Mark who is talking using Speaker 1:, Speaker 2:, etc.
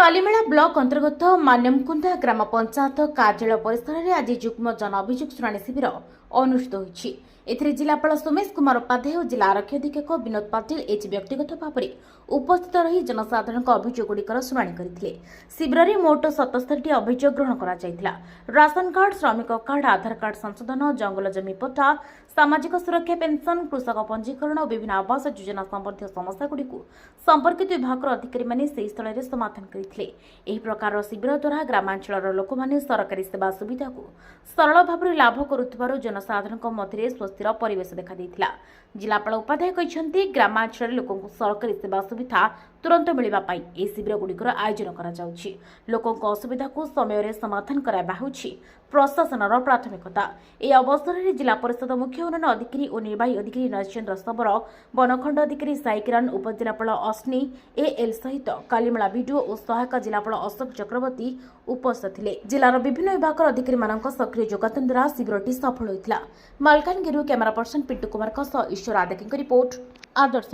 Speaker 1: Kalimela block अंतर्गत मान्यमकुंदा ग्राम पंचायत कार्यालय परिसर में आज युग्म जन अभियोग शुणाणी शिविर अनुष्ठित होईछि। एथिरे जिलापाल सोमेश कुमार उपाध्याय और जिला आरक्षी अधीक्षक विनोद पाटिल एच व्यक्तिगत भाव में उपस्थित रही जनसाधारण अभियोगुड़िकर शुणाणी करथिले। शिविर में मोट 77 अभियोग ग्रहण करा जायतिला। राशन कार्ड, श्रमिक कार्ड, आधार कार्ड संशोधन, जंगल जमी पट्टा, सामाजिक सुरक्षा पेंशन, कृषक पंजीकरण और विभिन्न आवास योजना संबंधी समस्यागुड़िक संपर्कित विभाग अधिकारी माने से स्थल में समाधान करथिले। एही प्रकार शिविर द्वारा ग्रामांचल लोक माने सरकारी सेवा सुविधा को सरल भाव में लाभ करुथिबारु जनसाधारण मध्य स्वस्थिर परिवेश देखा देइथिला। जिलापाल उपाध्याय कहते ग्रामांचल लोकों सरकारी सेवा सुविधा तुरंत मिलवा पाई ए शिविर गुड़िकर आयोजन करा जाउछि। लोकों असुविधा को समय समाधान कराइबा होछि प्रशासनर प्राथमिकता। ए अवसर में जिला परिषद मुख्य उन्नयन अधिकारी और निर्वाही अधिकारी नरचंद्र सबर, वनखंड अधिकारी साइकिरान, उपजिलापाल अश्नी एएल सहित कालीमेला विडीओ और सहायक जिलापाल अशोक चक्रवर्ती उपस्थित थे। जिलार विभिन्न विभाग अधिकारी मान सक्रिय योगदान द्वारा शिविरटी सफल होता। मालकानगिरी कैमेरा पर्सन पिंटू कुमार ईश्वर आदकी रिपोर्ट आदर्श।